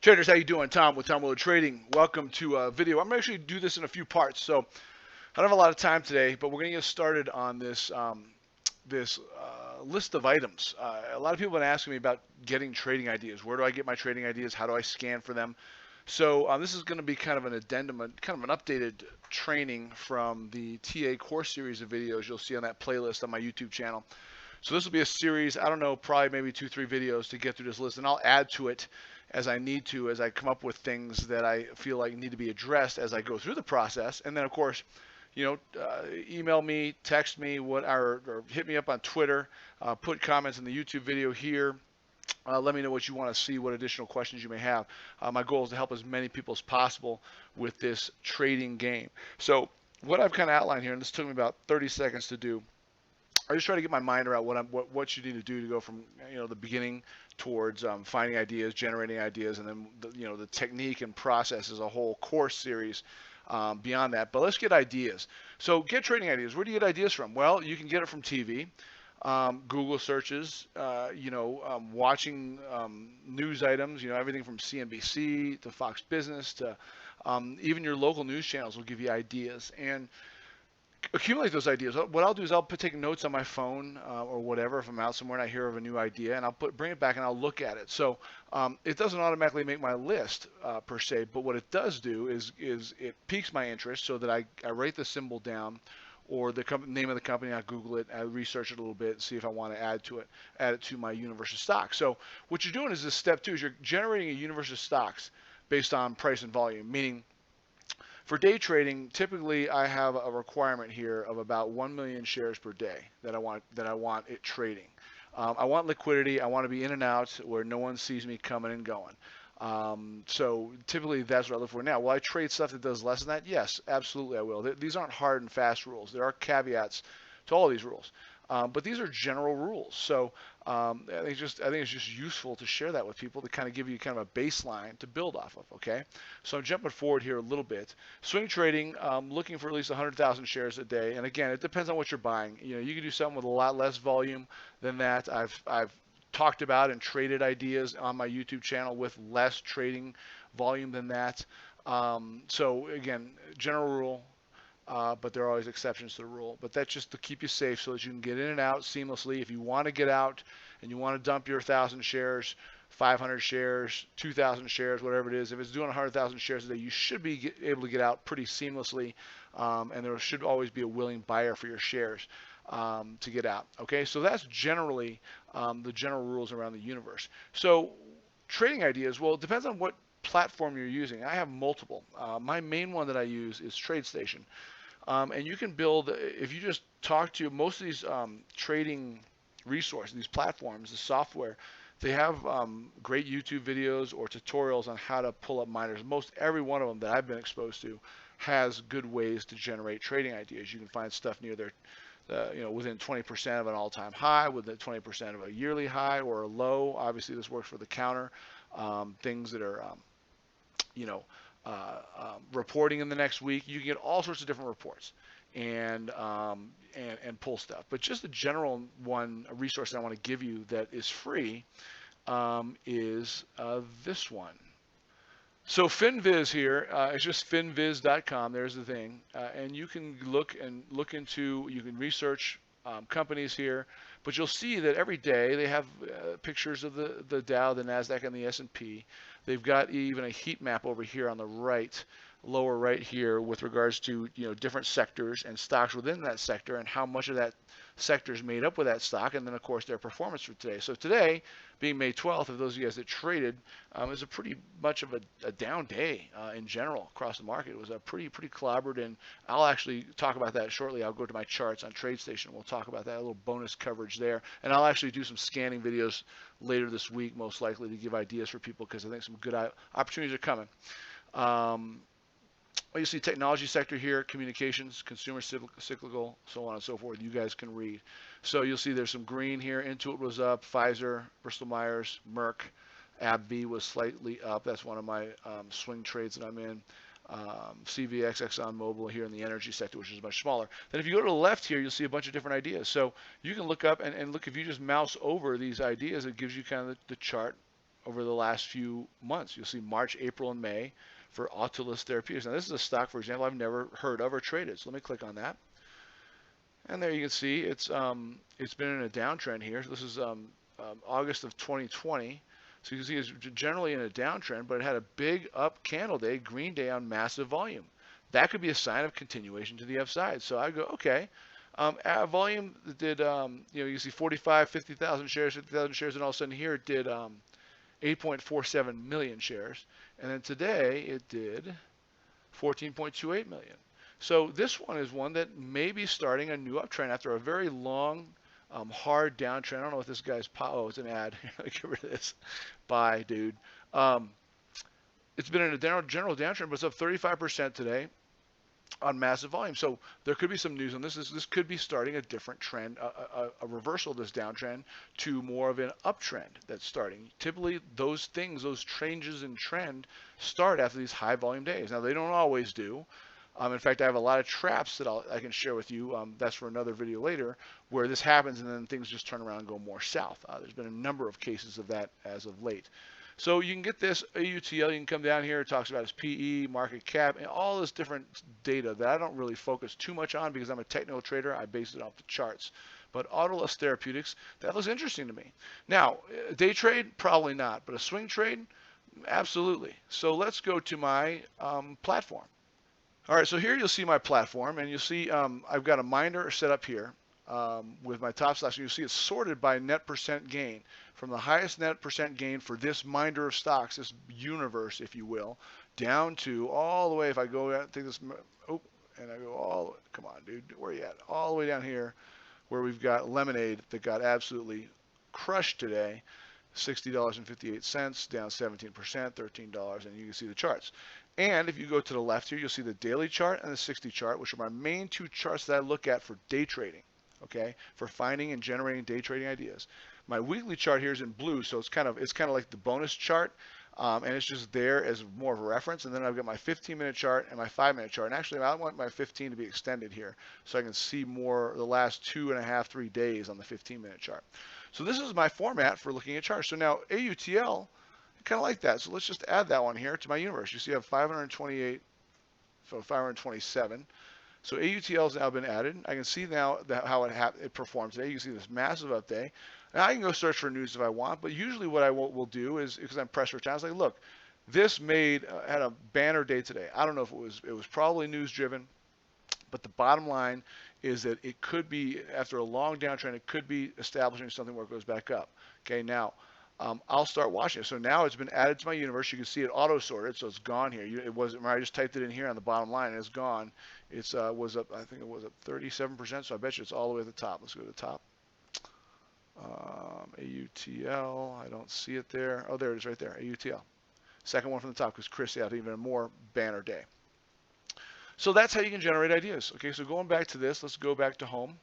Traders, how you doing? Tom with Tom Willard Trading. Welcome to a video. I'm going to actually do this in a few parts, so I don't have a lot of time today, but we're going to get started on this list of items. A lot of people have been asking me about getting trading ideas. Where do I get my trading ideas? How do I scan for them? So this is going to be kind of an addendum, kind of an updated training from the TA course series of videos you'll see on that playlist on my YouTube channel. So this will be a series, I don't know, probably maybe 2-3 videos to get through this list, and I'll add to it as I need to, as I come up with things that I feel like need to be addressed as I go through the process. And then, of course, email me, text me, or hit me up on Twitter, put comments in the YouTube video here. Let me know what you want to see, what additional questions you may have. My goal is to help as many people as possible with this trading game. So what I've kind of outlined here, and this took me about 30 seconds to do, I just try to get my mind around what you need to do to go from the beginning towards finding ideas, generating ideas, and then the technique and process as a whole course series beyond that. But let's get ideas. So get trading ideas. Where do you get ideas from? Well, you can get it from TV, Google searches, watching news items. Everything from CNBC to Fox Business to even your local news channels will give you ideas. And accumulate those ideas. What I'll do is I'll take notes on my phone or whatever if I'm out somewhere and I hear of a new idea, and I'll bring it back and I'll look at it. So it doesn't automatically make my list per se, but what it does do is it piques my interest so that I write the symbol down or the name of the company. I Google it, I research it a little bit, see if I want to add it to my universe of stocks. So what you're doing is this step 2 is you're generating a universe of stocks based on price and volume, meaning for day trading, typically I have a requirement here of about 1 million shares per day that I want it trading. I want liquidity. I want to be in and out where no one sees me coming and going. So typically that's what I look for. Now, will I trade stuff that does less than that? Yes, absolutely I will. These aren't hard and fast rules. There are caveats to all of these rules. But these are general rules. So I think it's just useful to share that with people to kind of give you kind of a baseline to build off of. Okay, so I'm jumping forward here a little bit. Swing trading, looking for at least 100,000 shares a day. And again, it depends on what you're buying. You can do something with a lot less volume than that. I've talked about and traded ideas on my YouTube channel with less trading volume than that. So again, general rule. But there are always exceptions to the rule. But that's just to keep you safe so that you can get in and out seamlessly. If you want to get out and you want to dump your 1,000 shares, 500 shares, 2,000 shares, whatever it is, if it's doing 100,000 shares a day, you should be able to get out pretty seamlessly. And there should always be a willing buyer for your shares to get out. Okay, so that's generally the general rules around the universe. So trading ideas, well, it depends on what platform you're using. I have multiple. My main one that I use is TradeStation. And you can build, if you just talk to most of these trading resources, these platforms, the software, they have great YouTube videos or tutorials on how to pull up miners. Most every one of them that I've been exposed to has good ways to generate trading ideas. You can find stuff near their, within 20% of an all-time high, within 20% of a yearly high or a low. Obviously, this works for the counter. Things that are, reporting in the next week. You can get all sorts of different reports and pull stuff. But just the general one, a resource that I want to give you that is free is this one. So FinViz here, it's just finviz.com. There's the thing, and you can look into, you can research companies here, but you'll see that every day they have pictures of the Dow, the Nasdaq, and the S&P. They've got even a heat map over here on the right, lower right here, with regards to different sectors and stocks within that sector and how much of that sector is made up with that stock, and then of course their performance for today. So today, being May 12th, of those of you guys that traded, is a pretty much of a down day in general across the market. It was a pretty clobbered, and I'll actually talk about that shortly. I'll go to my charts on TradeStation. We'll talk about that, a little bonus coverage there, and I'll actually do some scanning videos later this week, most likely, to give ideas for people because I think some good opportunities are coming. You see technology sector here, communications, consumer cyclical, so on and so forth. You guys can read. So you'll see there's some green here. Intuit was up, Pfizer, Bristol Myers, Merck, AbbVie was slightly up. That's one of my swing trades that I'm in. CVX, ExxonMobil here in the energy sector, which is much smaller. Then if you go to the left here, you'll see a bunch of different ideas. So you can look up and look, if you just mouse over these ideas, it gives you kind of the chart over the last few months. You'll see March, April, and May for Autolus Therapeutics. Now, this is a stock, for example, I've never heard of or traded. So let me click on that. And there you can see it's been in a downtrend here. This is August of 2020. So you can see it's generally in a downtrend, but it had a big up candle day, green day on massive volume. That could be a sign of continuation to the upside. So I go, okay. Volume did, you see 45, 50,000 shares, 50,000 shares, and all of a sudden here it did 8.47 million shares. And then today it did 14.28 million. So this one is one that may be starting a new uptrend after a very long, hard downtrend. I don't know what this guy's, oh, it's an ad. Get rid of this. Bye, dude. It's been in a general downtrend, but it's up 35% today on massive volume. So there could be some news on this. This could be starting a different trend, a reversal of this downtrend to more of an uptrend that's starting. Typically, those things, those changes in trend start after these high volume days. Now, they don't always do. In fact, I have a lot of traps that I can share with you. That's for another video later, where this happens and then things just turn around and go more south. There's been a number of cases of that as of late. So you can get this AUTL. You can come down here. It talks about its PE, market cap, and all this different data that I don't really focus too much on because I'm a technical trader. I base it off the charts. But Autolus Therapeutics, that looks interesting to me. Now, day trade, probably not. But a swing trade, absolutely. So let's go to my platform. All right, so here you'll see my platform, and you'll see I've got a miner set up here with my top stocks. You'll see it's sorted by net percent gain, from the highest net percent gain for this minder of stocks, this universe, if you will, down to all the way. If I go out, take this, and I go all, come on, dude, where are you at? All the way down here, where we've got Lemonade that got absolutely crushed today. $60.58, down 17%, $13, and you can see the charts. And if you go to the left here, you'll see the daily chart and the 60 chart, which are my main two charts that I look at for day trading, okay, for finding and generating day trading ideas. My weekly chart here is in blue, so it's kind of like the bonus chart, and it's just there as more of a reference. And then I've got my 15-minute chart and my 5-minute chart. And actually, I want my 15 to be extended here so I can see more the last 2.5, 3 days on the 15-minute chart. So this is my format for looking at charts. So now AUTL, kind of like that. So let's just add that one here to my universe. You see I have 528, so 527. So AUTL has now been added. I can see now how it performs today. You can see this massive up day. Now I can go search for news if I want, but usually what I will do is, because I'm pressed for time, it's like, look, this had a banner day today. I don't know if it was probably news driven, but the bottom line is that it could be, after a long downtrend, it could be establishing something where it goes back up. Okay, now I'll start watching it. So now it's been added to my universe. You can see it auto-sorted, so it's gone here. It wasn't. I just typed it in here on the bottom line, and it's gone. It was up. I think it was up 37%. So I bet you it's all the way at the top. Let's go to the top. AUTL. I don't see it there. Oh, there it is, right there. AUTL. Second one from the top, because Chris had even a more banner day. So that's how you can generate ideas. Okay, so going back to this, let's go back to home.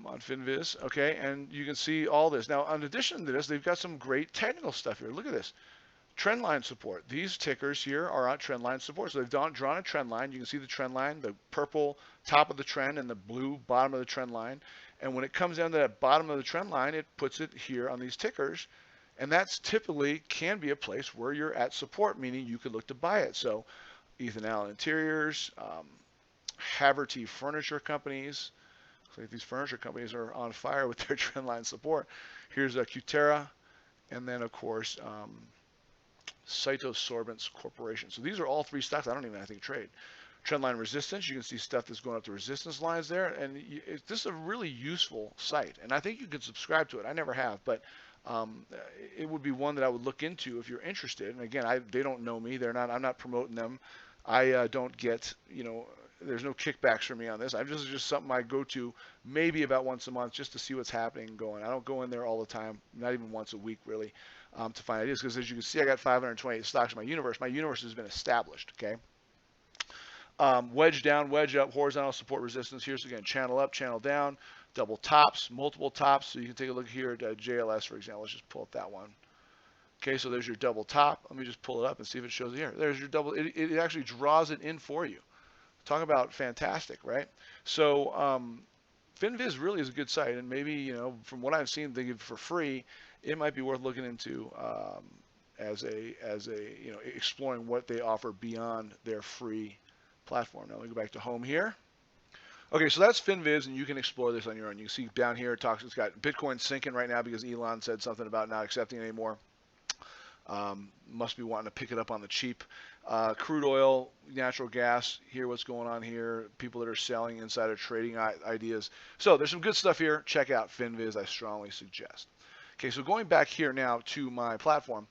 On FinViz, okay, and you can see all this. Now, in addition to this, they've got some great technical stuff here. Look at this. Trendline support. These tickers here are on trendline support. So they've drawn a trend line. You can see the trend line, the purple top of the trend and the blue bottom of the trend line. And when it comes down to that bottom of the trend line, it puts it here on these tickers. And that's typically can be a place where you're at support, meaning you could look to buy it. So Ethan Allen Interiors, Haverty Furniture Companies. Like these furniture companies are on fire with their trendline support. Here's a Cutera, and then of course Cytosorbents Corporation. So these are all three stocks I don't even, I think, trade. Trendline resistance. You can see stuff that's going up to resistance lines there, and this is a really useful site. And I think you can subscribe to it. I never have, but it would be one that I would look into if you're interested. And again, they don't know me. They're not. I'm not promoting them. I don't get, there's no kickbacks for me on this. This is just something I go to maybe about once a month just to see what's happening and going. I don't go in there all the time, not even once a week really, to find ideas. Because as you can see, I got 528 stocks in my universe. My universe has been established, okay? Wedge down, wedge up, horizontal support resistance. Here's again, channel up, channel down, double tops, multiple tops. So you can take a look here at JLS, for example. Let's just pull up that one. Okay, so there's your double top. Let me just pull it up and see if it shows it here. There's your double. It actually draws it in for you. Talk about fantastic, right? So FinViz really is a good site, and maybe, you know, from what I've seen, they give for free. It might be worth looking into as a you know, exploring what they offer beyond their free platform. Now let me go back to home here. Okay, so that's FinViz, and you can explore this on your own. You can see down here it talks. It's got Bitcoin sinking right now because Elon said something about not accepting it anymore. Must be wanting to pick it up on the cheap. Crude oil, natural gas, hear what's going on here. People that are selling, insider trading ideas. So there's some good stuff here. Check out FinViz, I strongly suggest. Okay, so going back here now to my platform.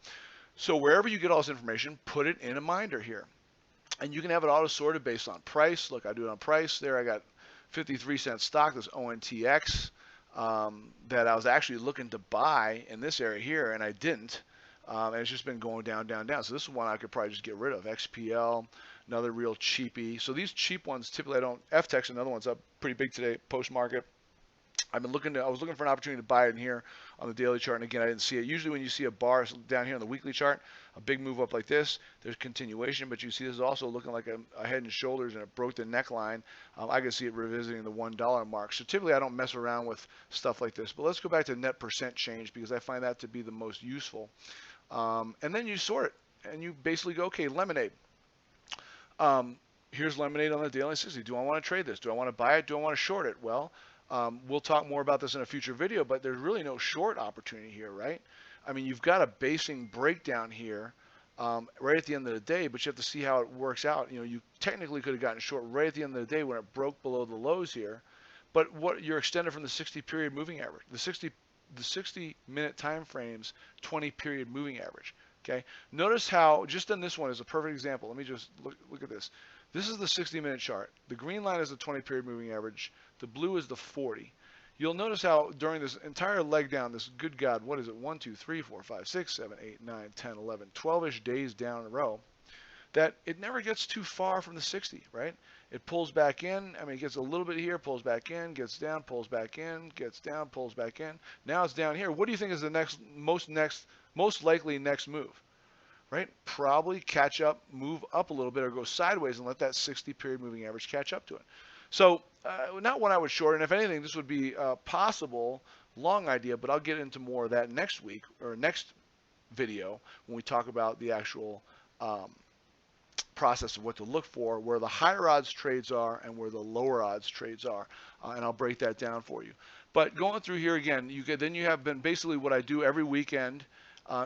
So wherever you get all this information, put it in a minder here. And you can have it auto sorted based on price. Look, I do it on price. There I got 53-cent stock, this ONTX, that I was actually looking to buy in this area here, and I didn't. And it's just been going down, down, down. So this is one I could probably just get rid of. XPL, another real cheapie. So these cheap ones, typically I don't. FTEX, another one's up pretty big today, post-market. I was looking for an opportunity to buy it in here on the daily chart, and again, I didn't see it. Usually when you see a bar down here on the weekly chart, a big move up like this, there's continuation, but you see this is also looking like a head and shoulders, and it broke the neckline. I can see it revisiting the $1 mark. So typically I don't mess around with stuff like this, but let's go back to net percent change because I find that to be the most useful. And then you sort it, and you basically go, okay, lemonade. Here's lemonade on the daily 60. Do I want to trade this? Do I want to buy it? Do I want to short it? Well, we'll talk more about this in a future video, but there's really no short opportunity here, right? I mean, you've got a basing breakdown here right at the end of the day, but you have to see how it works out. You know, you technically could have gotten short right at the end of the day when it broke below the lows here, but what you're extended from the 60-period moving average, the 60-minute time frames, 20-period moving average. Okay, notice how just in this one is a perfect example. Let me just look at this. This is the 60-minute chart. The green line is the 20-period moving average. The blue is the 40. You'll notice how during this entire leg down, this good God, what is it? 1, 2, 3, 4, 5, 6, 7, 8, 9, 10, 11, 12-ish days down in a row, that it never gets too far from the 60, right? It pulls back in. I mean, it gets a little bit here, pulls back in, gets down, pulls back in, gets down, pulls back in. Now it's down here. What do you think is the most likely next move? Right? Probably catch up, move up a little bit, or go sideways and let that 60-period moving average catch up to it. So not one I would short, and if anything, this would be a possible long idea, but I'll get into more of that next week or next video when we talk about the actual process of what to look for, where the higher odds trades are and where the lower odds trades are, and I'll break that down for you. But going through here again, then you have been basically what I do every weekend.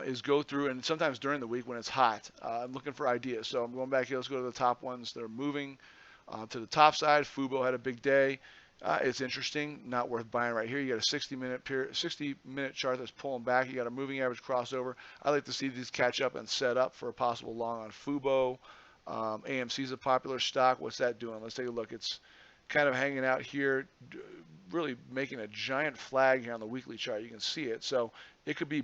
Is go through, and sometimes during the week when it's hot, I'm looking for ideas. So I'm going back here. Let's go to the top ones that are moving to the top side. Fubo had a big day. It's interesting, not worth buying right here. You got a 60-minute chart that's pulling back. You got a moving average crossover. I like to see these catch up and set up for a possible long on Fubo. AMC is a popular stock. What's that doing? Let's take a look. It's kind of hanging out here, really making a giant flag here on the weekly chart. You can see it. So it could be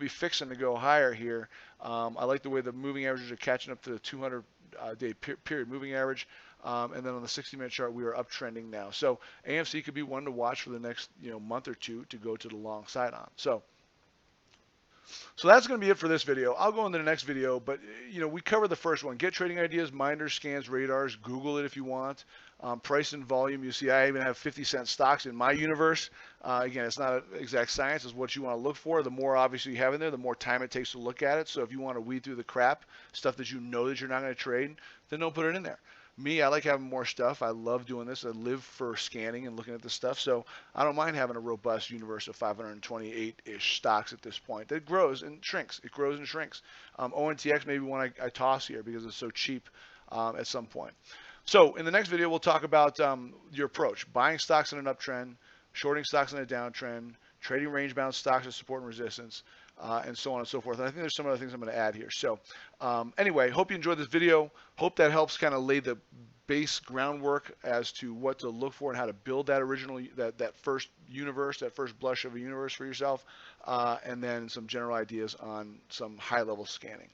fixing to go higher here. I like the way the moving averages are catching up to the 200-day period moving average. And then on the 60-minute chart, we are uptrending now. So AMC could be one to watch for the next month or two to go to the long side on. So that's going to be it for this video. I'll go into the next video, but we covered the first one. Get trading ideas, minders, scans, radars. Google it if you want. Price and volume. You see I even have 50-cent stocks in my universe. Again, it's not an exact science. It's what you want to look for. The more obviously you have in there, the more time it takes to look at it. So if you want to weed through the crap, stuff that you know that you're not going to trade, then don't put it in there. Me, I like having more stuff. I love doing this. I live for scanning and looking at this stuff. So I don't mind having a robust universe of 528-ish stocks at this point. That grows and shrinks. It grows and shrinks. ONTX maybe one I toss here because it's so cheap at some point. So in the next video, we'll talk about your approach. Buying stocks in an uptrend, shorting stocks in a downtrend, trading range-bound stocks at support and resistance, and so on and so forth. And I think there's some other things I'm going to add here. So anyway, hope you enjoyed this video. Hope that helps kind of lay the base groundwork as to what to look for and how to build that that first universe, that first blush of a universe for yourself, and then some general ideas on some high-level scanning.